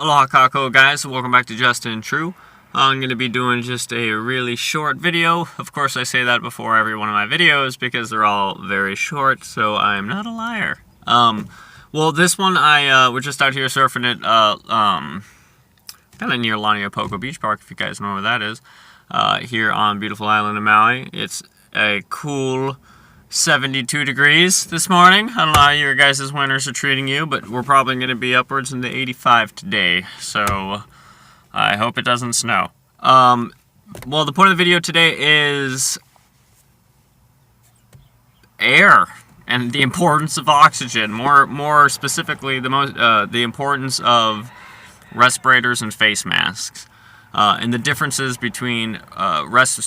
Aloha kako guys, welcome back to Just&True. I'm going to be doing just a really short video. Of course I say that before every one of my videos because they're all very short, so I'm not a liar. Well, this one we're just out here surfing it, kind of near Laniapoco Beach Park, if you guys know where that is, here on beautiful island of Maui. It's a cool 72 degrees this morning. I don't know how your guys' winters are treating you, but we're probably going to be upwards in the 85 today, so I hope it doesn't snow. Well, the point of the video today is air and the importance of oxygen. More specifically, the importance of respirators and face masks, and the differences between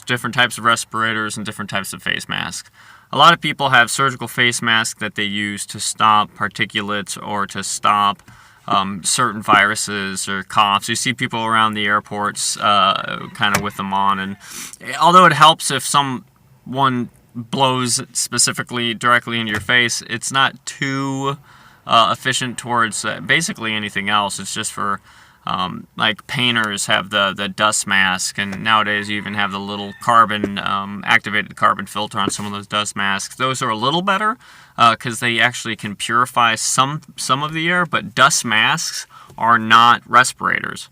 different types of respirators and different types of face masks. A lot of people have surgical face masks that they use to stop particulates or to stop certain viruses or coughs. You see people around the airports kind of with them on, and although it helps if someone blows specifically directly into your face, it's not too efficient towards basically anything else. It's just for like painters have the dust mask, and nowadays you even have the little carbon activated carbon filter on some of those dust masks. Those are a little better because they actually can purify some of the air, but dust masks are not respirators.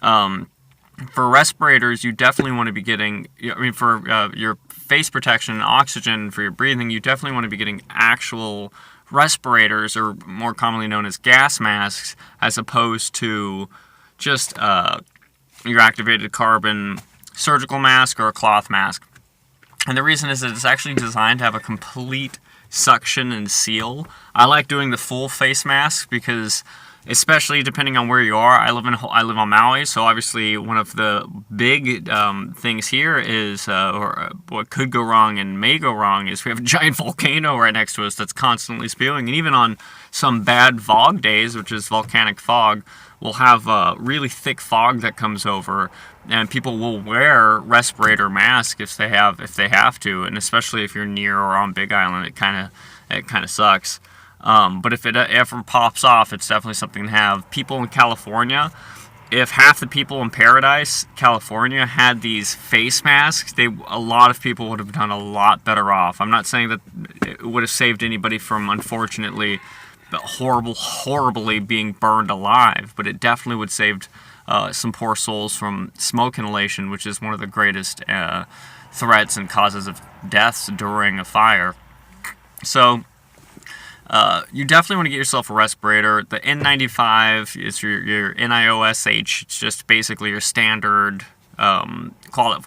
For respirators, you definitely want to be getting, for your face protection and oxygen for your breathing, you definitely want to be getting actual respirators, or more commonly known as gas masks, as opposed to just your activated carbon surgical mask or a cloth mask. And the reason is that it's actually designed to have a complete suction and seal. I like doing the full face mask because, especially depending on where you are, I live on Maui, so obviously one of the big things here is, or what could go wrong and may go wrong, is we have a giant volcano right next to us that's constantly spewing. And even on some bad fog days, which is volcanic fog, we'll have really thick fog that comes over, and people will wear respirator masks if they have to, and especially if you're near or on Big Island, it kind of sucks. But if it ever pops off, it's definitely something to have. People in California, if half the people in Paradise, California, had these face masks, a lot of people would have done a lot better off. I'm not saying that it would have saved anybody from, unfortunately, horribly being burned alive, but it definitely would have saved some poor souls from smoke inhalation, which is one of the greatest threats and causes of deaths during a fire. So you definitely want to get yourself a respirator. The N95 is your NIOSH. It's just basically your standard quality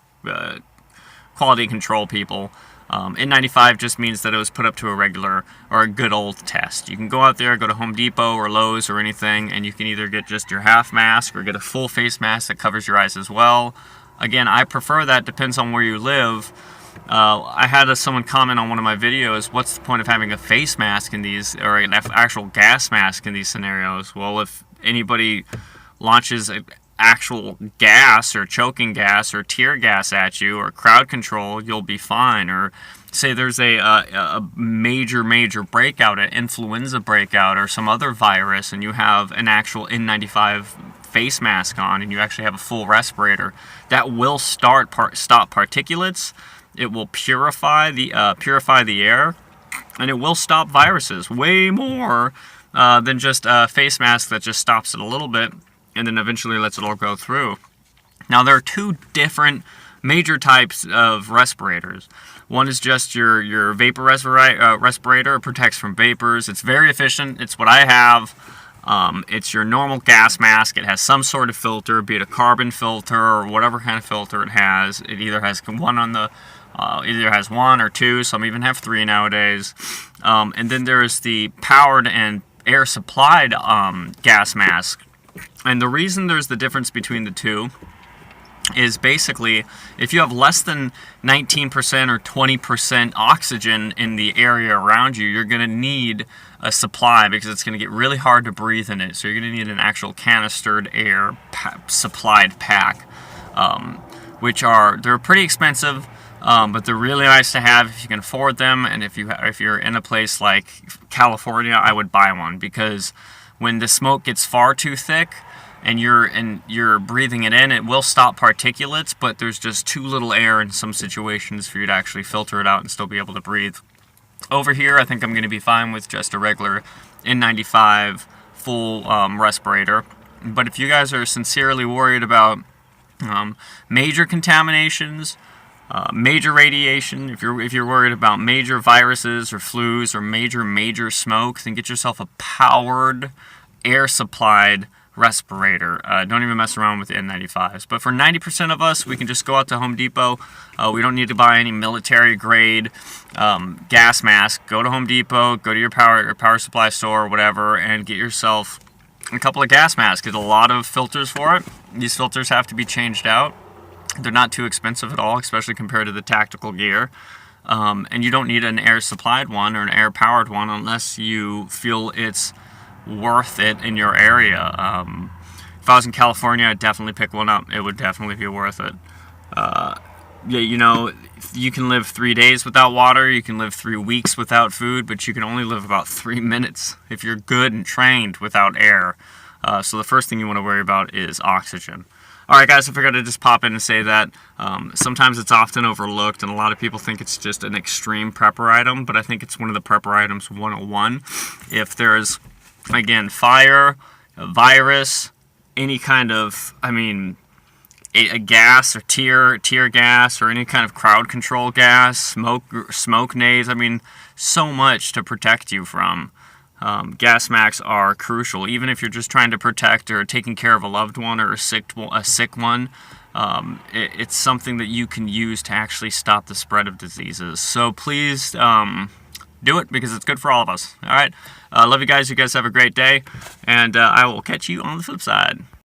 control people. N95 just means that it was put up to a regular or a good old test. You can go out there, go to Home Depot or Lowe's or anything, and you can either get just your half mask or get a full face mask that covers your eyes as well. Again, I prefer that. Depends on where you live. I had someone comment on one of my videos, what's the point of having a face mask in these, or an actual gas mask in these scenarios? Well, if anybody launches an actual gas or choking gas or tear gas at you or crowd control, you'll be fine. Or say there's a major breakout, an influenza breakout or some other virus, and you have an actual N95 face mask on and you actually have a full respirator, that will stop particulates. It will purify the air, and it will stop viruses way more than just a face mask that just stops it a little bit and then eventually lets it all go through. Now, there are two different major types of respirators. One is just your vapor respirator. It protects from vapors. It's very efficient. It's what I have. It's your normal gas mask. It has some sort of filter, be it a carbon filter or whatever kind of filter it has. It either has one or two. Some even have three nowadays. And then there's the powered and air supplied gas mask. And the reason there's the difference between the two is basically if you have less than 19% or 20% oxygen in the area around you, you're going to need a supply because it's going to get really hard to breathe in it. So you're going to need an actual canistered air supplied pack, they're pretty expensive. But they're really nice to have if you can afford them, and if you're in a place like California, I would buy one, because when the smoke gets far too thick, and you're breathing it in, it will stop particulates, but there's just too little air in some situations for you to actually filter it out and still be able to breathe. Over here, I think I'm going to be fine with just a regular N95 full respirator. But if you guys are sincerely worried about major contaminations, major radiation, if you're worried about major viruses or flus or major smoke, then get yourself a powered, air-supplied respirator. Don't even mess around with the N95s. But for 90% of us, we can just go out to Home Depot. We don't need to buy any military-grade gas mask. Go to Home Depot, go to your power supply store or whatever, and get yourself a couple of gas masks. Get a lot of filters for it. These filters have to be changed out. They're not too expensive at all, especially compared to the tactical gear. And you don't need an air-supplied one or an air-powered one unless you feel it's worth it in your area. If I was in California, I'd definitely pick one up. It would definitely be worth it. Yeah, you know, you can live 3 days without water, you can live 3 weeks without food, but you can only live about 3 minutes if you're good and trained without air. So the first thing you want to worry about is oxygen. Alright guys, I figured I'd just pop in and say that. Sometimes it's often overlooked, and a lot of people think it's just an extreme prepper item, but I think it's one of the prepper items 101. If there's, again, fire, a virus, any kind of, a gas or tear gas or any kind of crowd control gas, smoke nades, so much to protect you from. Gas masks are crucial, even if you're just trying to protect or taking care of a loved one or a sick one. It's something that you can use to actually stop the spread of diseases. So please do it, because it's good for all of us. All right, love you guys. You guys have a great day, and I will catch you on the flip side.